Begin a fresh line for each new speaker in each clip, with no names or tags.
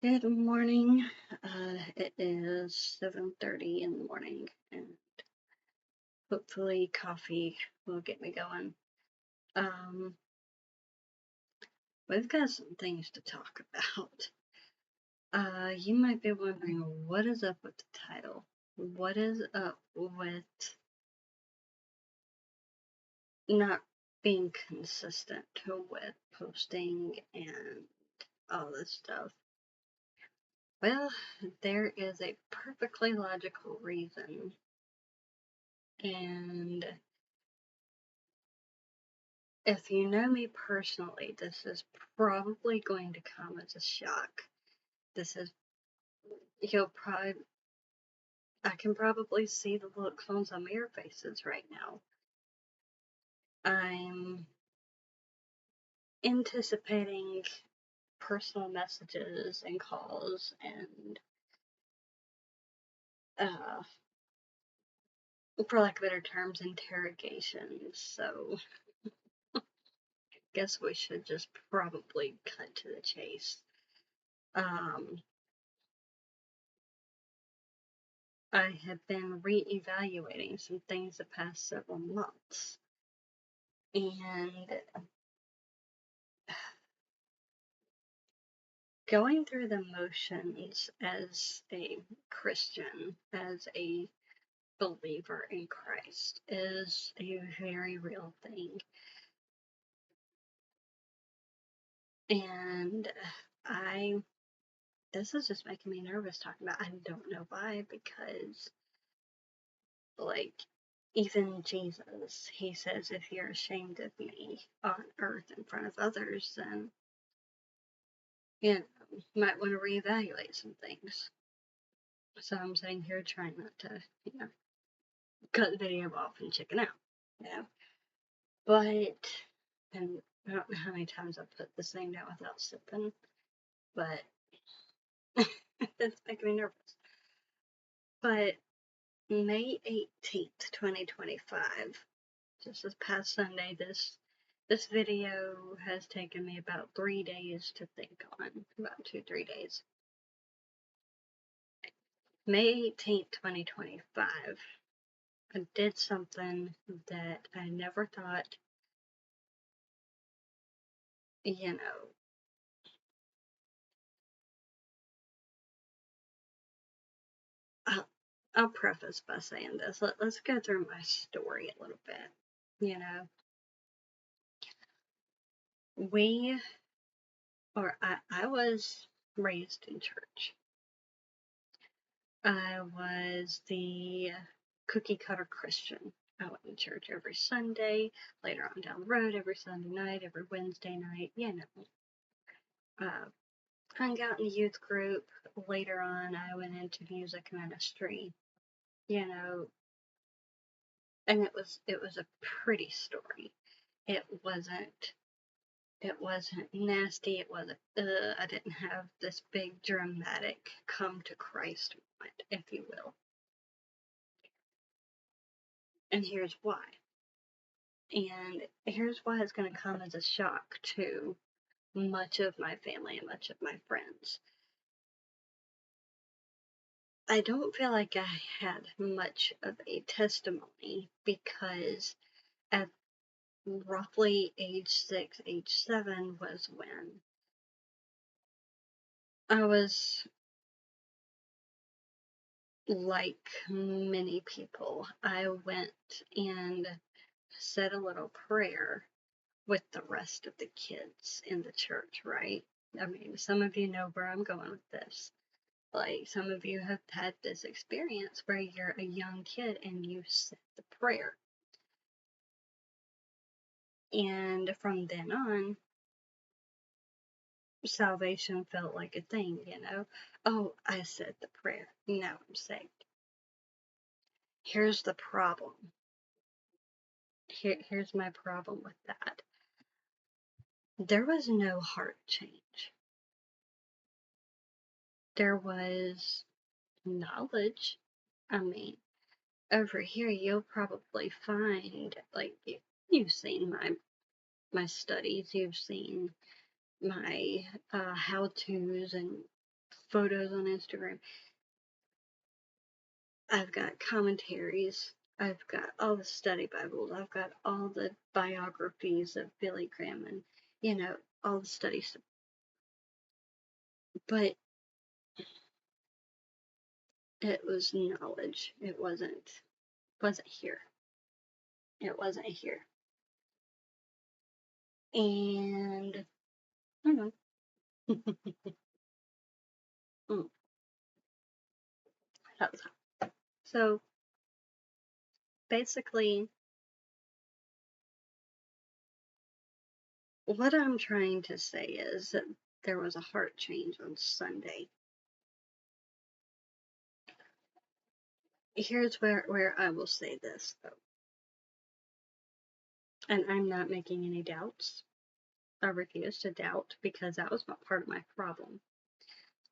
Good morning. It is 7:30 in the morning, and hopefully coffee will get me going. We've got some things to talk about. You might be wondering, what is up with the title? What is up with not being consistent with posting and all this stuff? Well, there is a perfectly logical reason, and if you know me personally, this is probably going to come as a shock. I can probably see the looks on some of your faces right now. I'm anticipating personal messages and calls and, for lack of better terms, interrogations. So, guess we should just probably cut to the chase. I have been reevaluating some things the past several months, and going through the motions as a Christian, as a believer in Christ, is a very real thing. And this is just making me nervous talking about. I don't know why, because, like, even Jesus, he says, if you're ashamed of me on earth in front of others, then, you might want to reevaluate some things. So I'm sitting here trying not to, cut the video off and chicken out, But, and I don't know how many times I've put this thing down without sipping, but it's making me nervous. But May 18th, 2025, just this past Sunday, this video has taken me about 3 days to think on, about 2-3 days. May 18th, 2025, I did something that I never thought, I'll preface by saying this. Let's go through my story a little bit. I was raised in church. I was the cookie cutter Christian. I went to church every Sunday, later on down the road, every Sunday night, every Wednesday night, hung out in the youth group. Later on, I went into music ministry, and it was a pretty story. It wasn't nasty. It wasn't, I didn't have this big dramatic come to Christ moment, if you will. And here's why. And here's why it's going to come as a shock to much of my family and much of my friends. I don't feel like I had much of a testimony, because at roughly age 6, age 7 was when I was, like many people, I went and said a little prayer with the rest of the kids in the church, right? I mean, some of you know where I'm going with this. Like, some of you have had this experience where you're a young kid and you said the prayer. And from then on, salvation felt like a thing, Oh, I said the prayer. Now I'm saved. Here's the problem. Here's my problem with that. There was no heart change. There was knowledge. I mean, over here you'll probably find, like, you've seen my studies, you've seen my how-tos and photos on Instagram. I've got commentaries. I've got all the study Bibles. I've got all the biographies of Billy Graham and, all the study stuff. But it was knowledge. It wasn't here. It wasn't here. And I don't know. That was hot. So basically, what I'm trying to say is that there was a heart change on Sunday. Here's where I will say this, though. And I'm not making any doubts. I refuse to doubt because that was not part of my problem.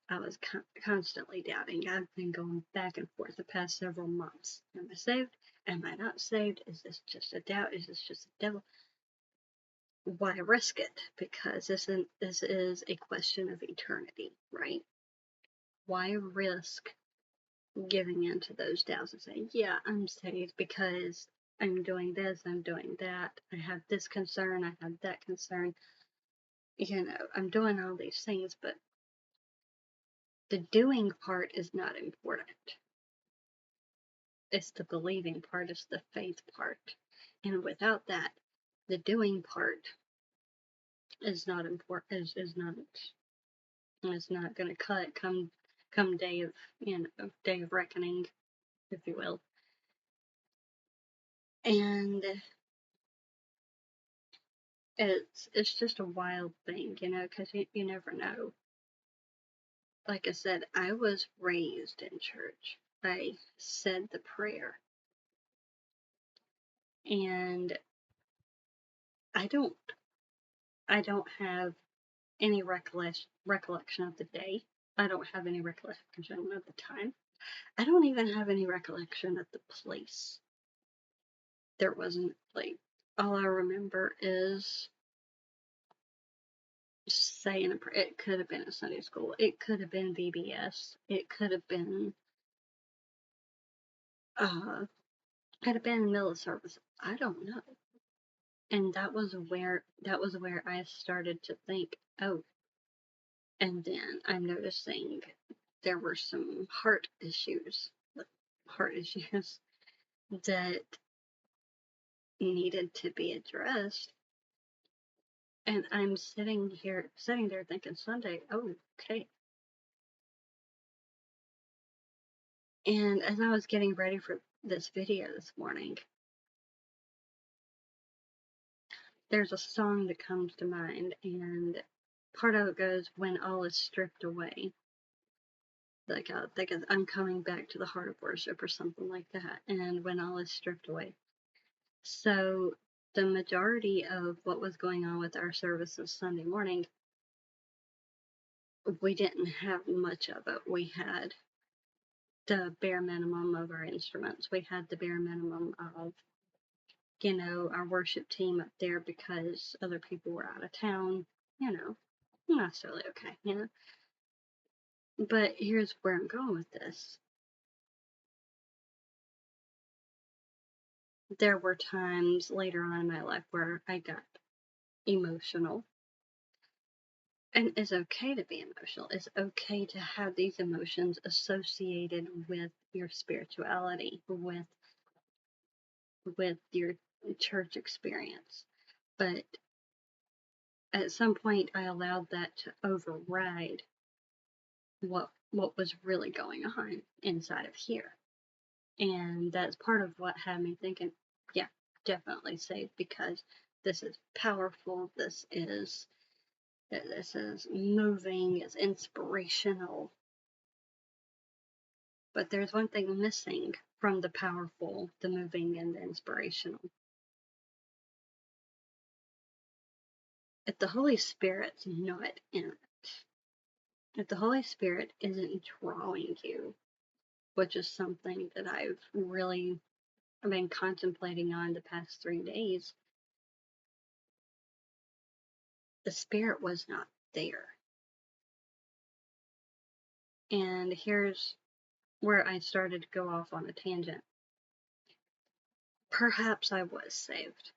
I was constantly doubting. I've been going back and forth the past several months. Am I saved? Am I not saved? Is this just a doubt? Is this just a devil? Why risk it? Because this is a question of eternity, right? Why risk giving in to those doubts and saying, yeah, I'm saved because I'm doing this, I'm doing that, I have this concern, I have that concern, I'm doing all these things, but the doing part is not important. It's the believing part, it's the faith part. And without that, the doing part is not important, is not going to cut come day of, day of reckoning, if you will. And it's just a wild thing, because you never know. Like I said, I was raised in church. I said the prayer. And I don't have any recollection of the day. I don't have any recollection of the time. I don't even have any recollection of the place. There wasn't, all I remember is saying a prayer. It could have been a Sunday school. It could have been VBS. It could have been, could have been in the middle of service. I don't know. And that was where I started to think, oh, and then I'm noticing there were some heart issues that needed to be addressed. And I'm sitting there thinking, Sunday, oh, okay. And as I was getting ready for this video this morning, there's a song that comes to mind, and part of it goes, when all is stripped away. Like, I think I'm coming back to the heart of worship or something like that, and when all is stripped away. So the majority of what was going on with our services Sunday morning, we didn't have much of it. We had the bare minimum of our instruments. We had the bare minimum of, our worship team up there because other people were out of town, not necessarily okay, But here's where I'm going with this. There were times later on in my life where I got emotional. And it's okay to be emotional. It's okay to have these emotions associated with your spirituality, with your church experience. But at some point I allowed that to override what was really going on inside of here. And that's part of what had me thinking, yeah, definitely saved, because this is powerful, this is moving, it's inspirational. But there's one thing missing from the powerful, the moving, and the inspirational. If the Holy Spirit's not in it, if the Holy Spirit isn't drawing you, which is something that I've been contemplating on the past 3 days, the Spirit was not there. And here's where I started to go off on a tangent. Perhaps I was saved.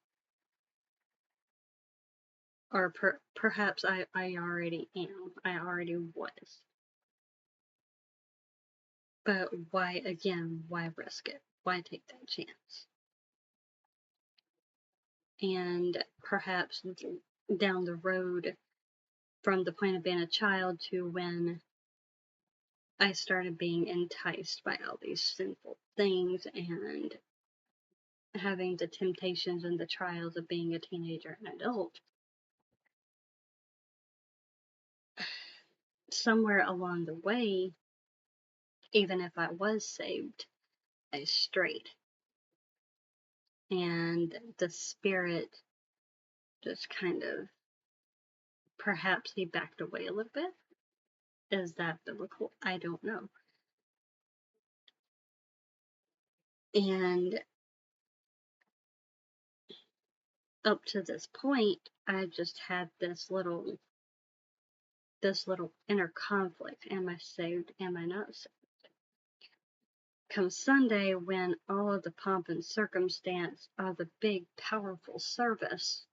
Or perhaps I already am. I already was. But why, again, why risk it? Why take that chance? And perhaps down the road, from the point of being a child to when I started being enticed by all these sinful things and having the temptations and the trials of being a teenager and adult, somewhere along the way, even if I was saved, I strayed. And the Spirit just kind of, perhaps he backed away a little bit. Is that biblical? I don't know. And up to this point, I just had this little inner conflict. Am I saved? Am I not saved? Come Sunday, when all of the pomp and circumstance of the big, powerful service,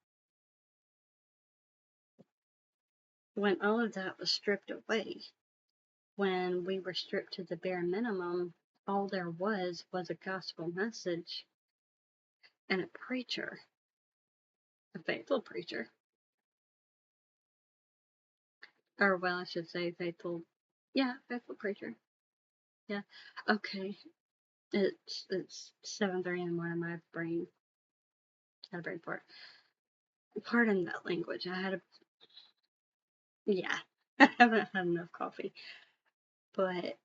when all of that was stripped away, when we were stripped to the bare minimum, all there was a gospel message and a preacher, a faithful preacher. Or, well, I should say faithful preacher. Yeah. Okay. It's 7:30 in the morning. My brain had a brain fart. Pardon that language. I haven't had enough coffee. But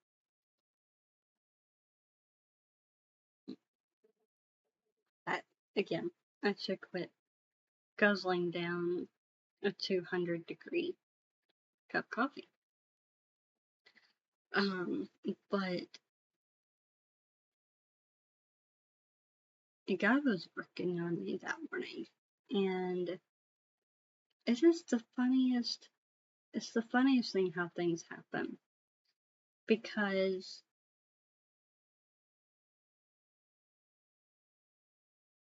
again, I should quit guzzling down a 200-degree cup of coffee. But God was working on me that morning, and it is the funniest. It's the funniest thing how things happen, because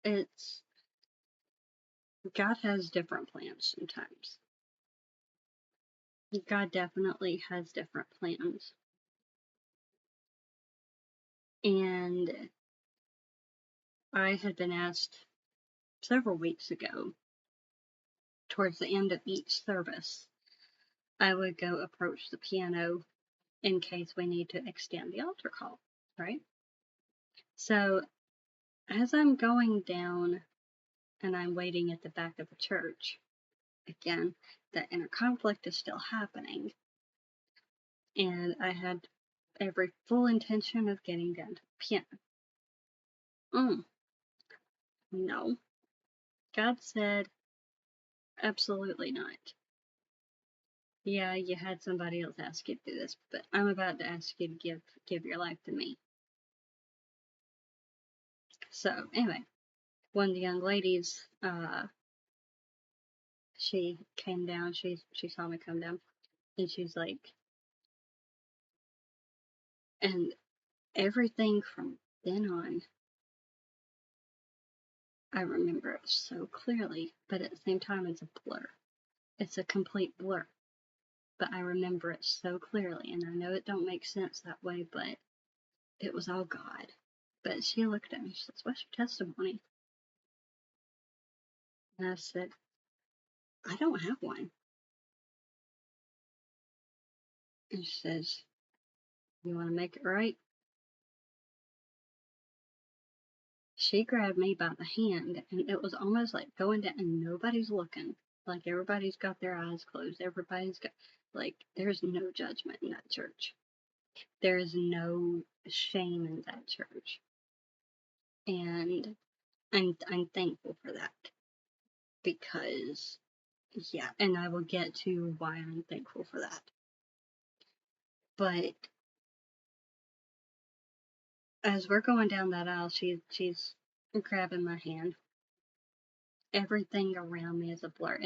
it's God has different plans sometimes. God definitely has different plans. And I had been asked several weeks ago, towards the end of each service, I would go approach the piano in case we need to extend the altar call, right? So as I'm going down and I'm waiting at the back of the church, again, that inner conflict is still happening. And I had every full intention of getting down to the piano. No. God said, absolutely not. Yeah, you had somebody else ask you to do this, but I'm about to ask you to give your life to me. So anyway, one of the young ladies, she came down, she saw me come down, and she's like, and everything from then on, I remember it so clearly, but at the same time, it's a blur. It's a complete blur, but I remember it so clearly, and I know it don't make sense that way, but it was all God. But she looked at me, she says, what's your testimony? And I said, I don't have one. And she says, you want to make it right? She grabbed me by the hand, and it was almost like going down, and nobody's looking. Like, everybody's got their eyes closed. Everybody's got, like, there's no judgment in that church. There is no shame in that church. And I'm thankful for that. Because, yeah, and I will get to why I'm thankful for that. But as we're going down that aisle, she's grabbing my hand. Everything around me is a blur.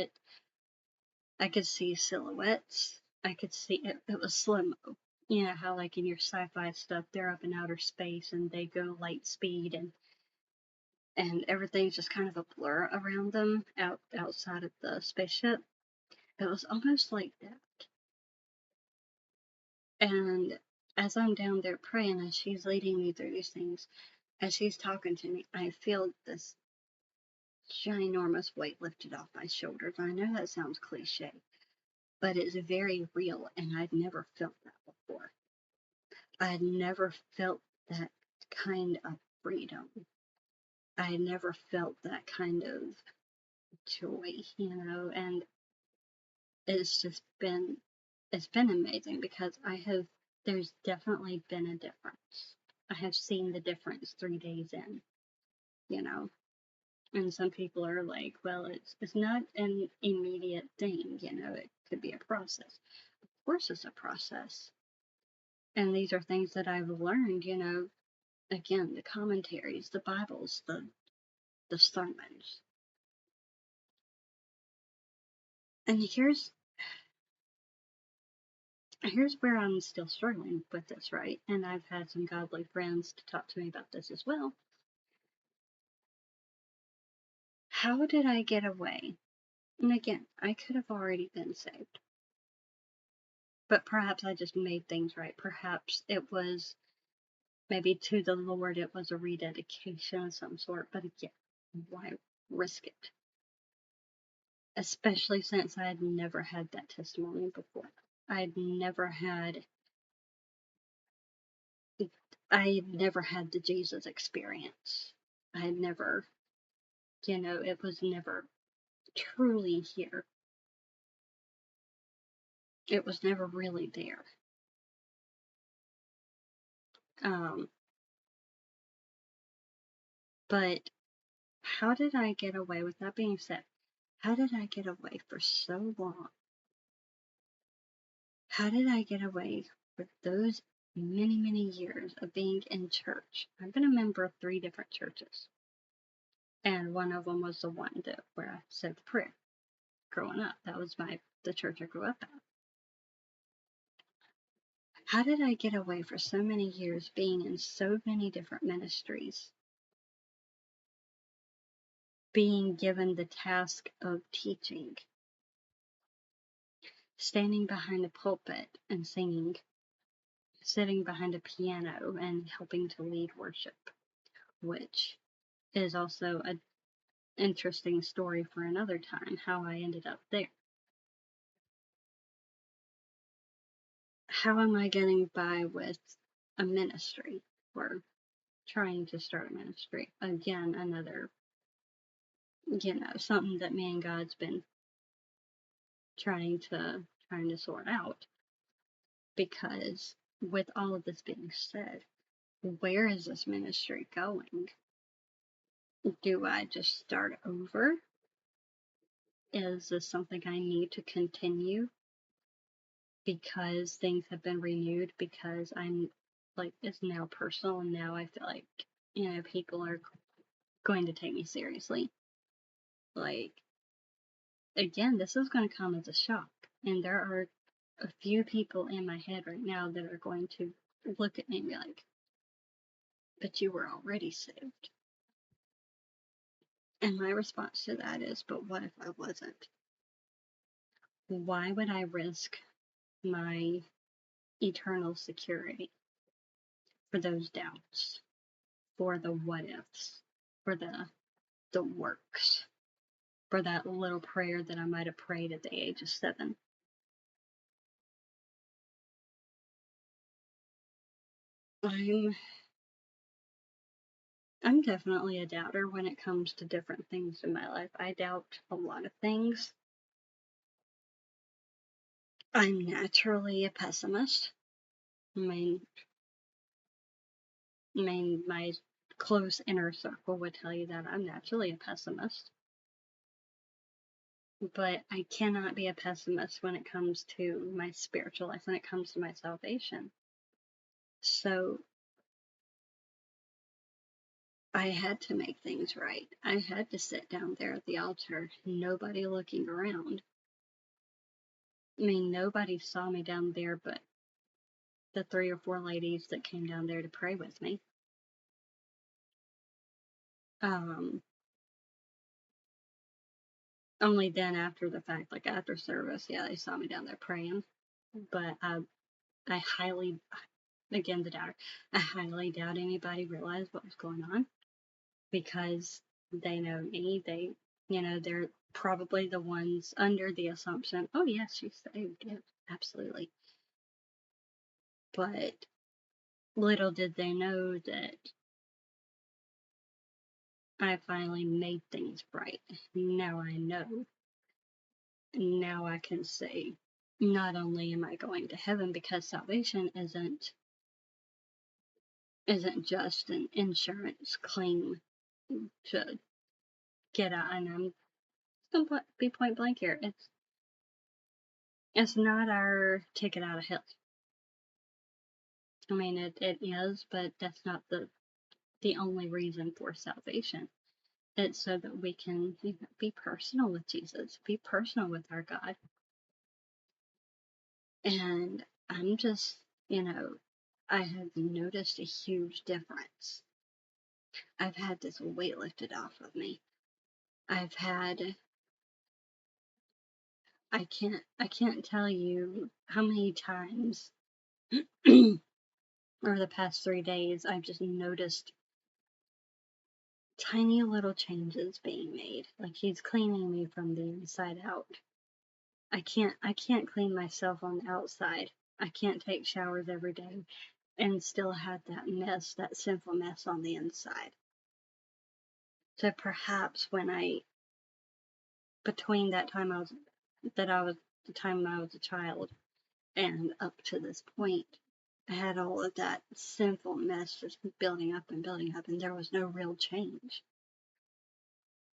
I could see silhouettes. I could see it. It was slow-mo. You know how, like, in your sci-fi stuff, they're up in outer space and they go light speed, and everything's just kind of a blur around them outside of the spaceship. It was almost like that. And as I'm down there praying, as she's leading me through these things, as she's talking to me, I feel this ginormous weight lifted off my shoulders. I know that sounds cliche, but it's very real, and I'd never felt that before. I'd never felt that kind of freedom. I had never felt that kind of joy, and it's just it's been amazing because there's definitely been a difference. I have seen the difference 3 days in, you know. And some people are like, well, it's not an immediate thing, it could be a process. Of course it's a process. And these are things that I've learned, again, the commentaries, the Bibles, the sermons. And here's where I'm still struggling with this, right? And I've had some godly friends to talk to me about this as well. How did I get away? And again, I could have already been saved. But perhaps I just made things right. Perhaps it was, maybe to the Lord, it was a rededication of some sort. But again, why risk it? Especially since I had never had that testimony before. I'd never had the Jesus experience. I had never, it was never truly here. It was never really there. But how did I get away? With that being said, how did I get away for so long? How did I get away for those many, many years of being in church? I've been a member of 3 different churches. And one of them was the one where I said the prayer growing up. That was the church I grew up at. How did I get away for so many years being in so many different ministries? Being given the task of teaching, standing behind a pulpit and singing, sitting behind a piano and helping to lead worship, which is also an interesting story for another time, how I ended up there. How am I getting by with a ministry or trying to start a ministry? Again, another, something that me and God's been trying to sort out. Because with all of this being said, where is this ministry going? Do I just start over? Is this something I need to continue because things have been renewed? Because I'm like, it's now personal, and now I feel like, people are going to take me seriously. Like, again, this is going to come as a shock. And there are a few people in my head right now that are going to look at me and be like, but you were already saved. And my response to that is, but what if I wasn't? Why would I risk my eternal security for those doubts, for the what ifs, for the works, for that little prayer that I might have prayed at the age of 7? I'm definitely a doubter when it comes to different things in my life. I doubt a lot of things. I'm naturally a pessimist. I mean, my close inner circle would tell you that I'm naturally a pessimist. But I cannot be a pessimist when it comes to my spiritual life, when it comes to my salvation. So I had to make things right. I had to sit down there at the altar, nobody looking around. I mean, nobody saw me down there but the 3 or 4 ladies that came down there to pray with me. Only then after the fact, like after service, yeah, they saw me down there praying. But I highly, again, the doubter, I highly doubt anybody realized what was going on, because they know me. They're probably the ones under the assumption, oh yes, she's saved. Yeah, absolutely. But little did they know that I finally made things right. Now I know. Now I can say, not only am I going to heaven, because salvation isn't just an insurance claim to get out. And I'm gonna be point blank here. It's not our ticket out of hell. I mean, it is, but that's not the only reason for salvation. It's so that we can be personal with Jesus, be personal with our God. And I'm just, I have noticed a huge difference. I've had this weight lifted off of me. I've had, I can't tell you how many times over the past 3 days I've just noticed tiny little changes being made. Like he's cleaning me from the inside out. I can't clean myself on the outside. I can't take showers every day and still have that mess, that sinful mess on the inside. So perhaps between that time the time I was a child and up to this point, I had all of that sinful mess just building up, and there was no real change.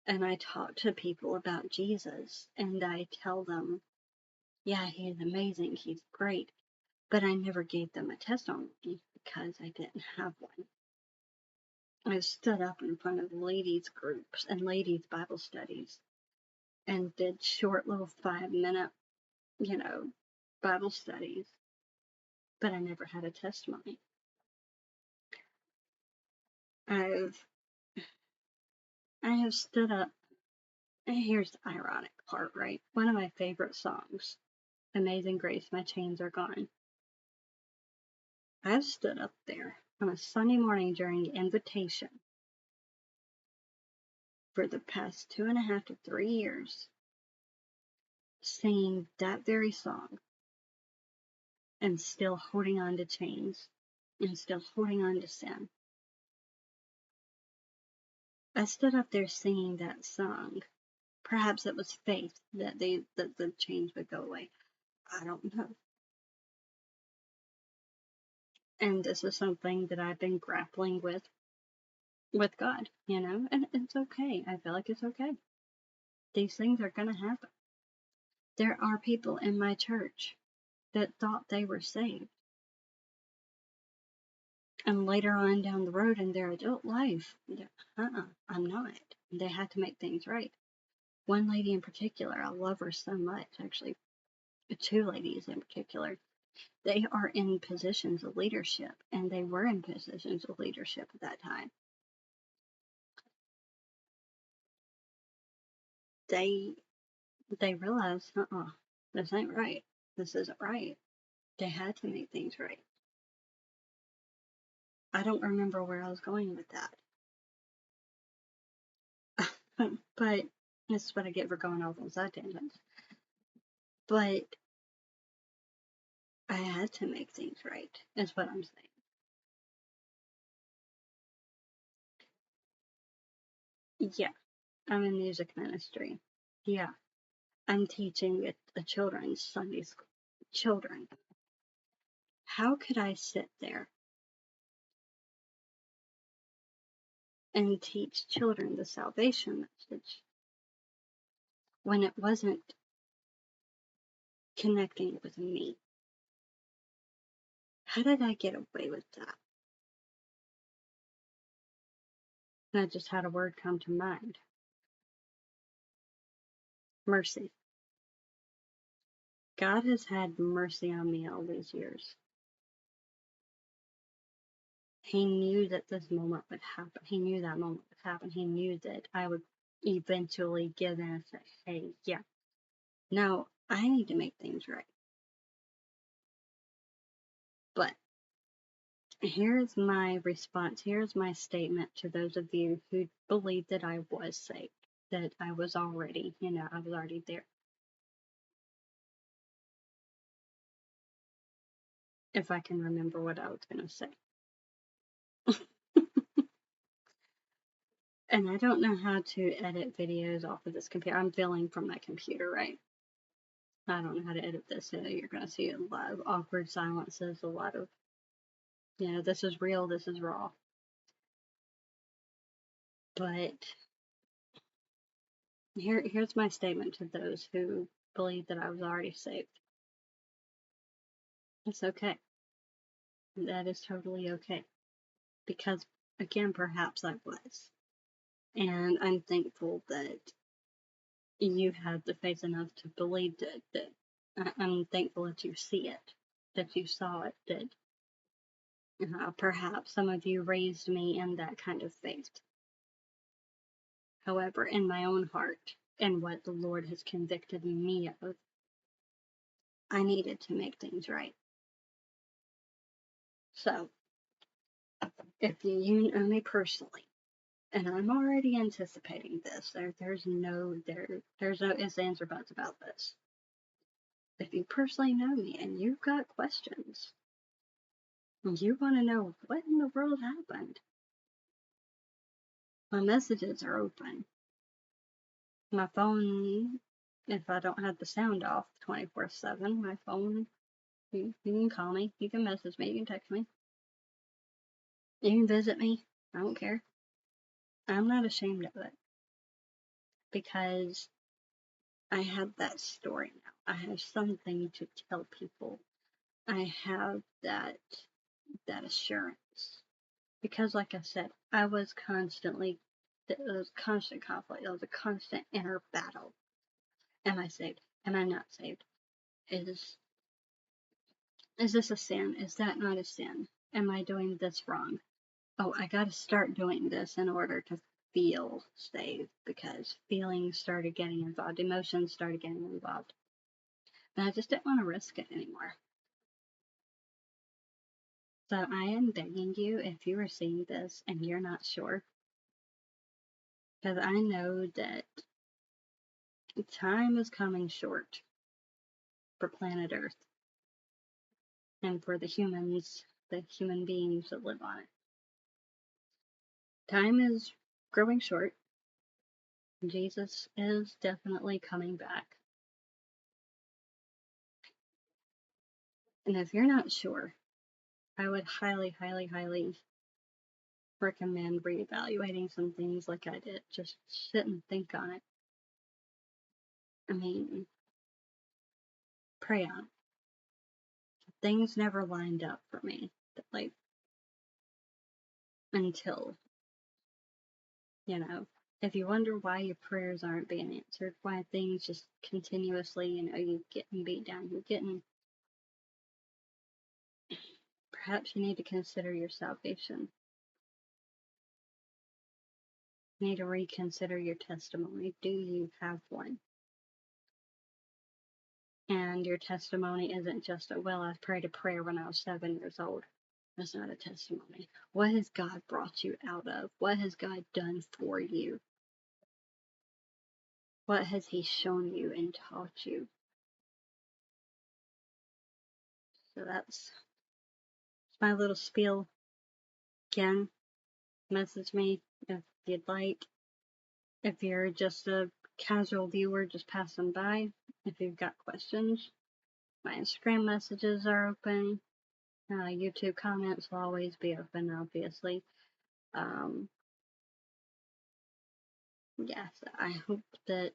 And I talk to people about Jesus, and I tell them, yeah, he's amazing, he's great, but I never gave them a testimony because I didn't have one. I stood up in front of ladies groups and ladies Bible studies and did short little 5-minute, Bible studies, but I never had a testimony. I have stood up. Here's the ironic part, right? One of my favorite songs, Amazing Grace, My Chains Are Gone. I've stood up there on a Sunday morning during invitation for the past 2.5 to 3 years, singing that very song and still holding on to chains and still holding on to sin. I stood up there singing that song. Perhaps it was faith that the chains would go away. I don't know. And this is something that I've been grappling with God, and it's okay. I feel like it's okay. These things are going to happen. There are people in my church that thought they were saved, and later on down the road in their adult life, I'm not. They had to make things right. One lady in particular, I love her so much. Actually, 2 ladies in particular. They are in positions of leadership, and they were in positions of leadership at that time. They realized, this ain't right. This isn't right. They had to make things right. I don't remember where I was going with that. But this is what I get for going off on side tangents. But I had to make things right, is what I'm saying. Yeah, I'm in music ministry. Yeah, I'm teaching at a children's Sunday school. Children. How could I sit there and teach children the salvation message when it wasn't connecting with me? How did I get away with that? And I just had a word come to mind. Mercy. God has had mercy on me all these years. He knew that this moment would happen. He knew that moment would happen. He knew that I would eventually give in and say, hey, yeah, no, I need to make things right. But here's my response. Here's my statement to those of you who believe that I was saved, that I was already, I was already there. If I can remember what I was going to say. And I don't know how to edit videos off of this computer. I'm filming from my computer, right? I don't know how to edit this, so you're going to see a lot of awkward silences, a lot of, this is real, this is raw. But here's my statement to those who believe that I was already saved. It's okay. That is totally okay. Because, again, perhaps I was. And I'm thankful that you had the faith enough to believe that I'm thankful that you see it, that you saw it, that perhaps some of you raised me in that kind of faith. However, in my own heart and what the Lord has convicted me of, I needed to make things right. So, if you know me personally, and I'm already anticipating this, there's no ifs, ands, or buts about this. If you personally know me and you've got questions, and you want to know what in the world happened, my messages are open. My phone, if I don't have the sound off 24/7, my phone, you can call me, you can message me, you can text me, you can visit me. I don't care. I'm not ashamed of it because I have that story now. I have something to tell people. I have that assurance because, like I said, I was constantly, it was constant conflict. It was a constant inner battle. Am I saved? Am I not saved? Is this a sin? Is that not a sin? Am I doing this wrong? Oh, I got to start doing this in order to feel saved because feelings started getting involved, emotions started getting involved. And I just didn't want to risk it anymore. So I am begging you, if you are seeing this and you're not sure, because I know that time is coming short for planet Earth and for the humans, the human beings that live on it. Time is growing short. Jesus is definitely coming back. And if you're not sure, I would highly, highly, highly recommend reevaluating some things like I did. Just sit and think on it. I mean, pray on it. Things never lined up for me. Like, until, if you wonder why your prayers aren't being answered, why things just continuously, you getting beat down, perhaps you need to consider your salvation. You need to reconsider your testimony. Do you have one? And your testimony isn't just I prayed a prayer when I was 7 years old. That's not a testimony. What has God brought you out of? What has God done for you? What has He shown you and taught you? So that's my little spiel. Again, message me if you'd like. If you're just a casual viewer, just passing by. If you've got questions, my Instagram messages are open. YouTube comments will always be open, obviously. Yes, I hope that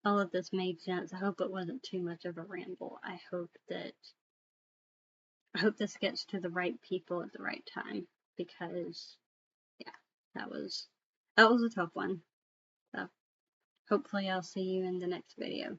all of this made sense. I hope it wasn't too much of a ramble. I hope this gets to the right people at the right time because, yeah, that was a tough one. So hopefully I'll see you in the next video.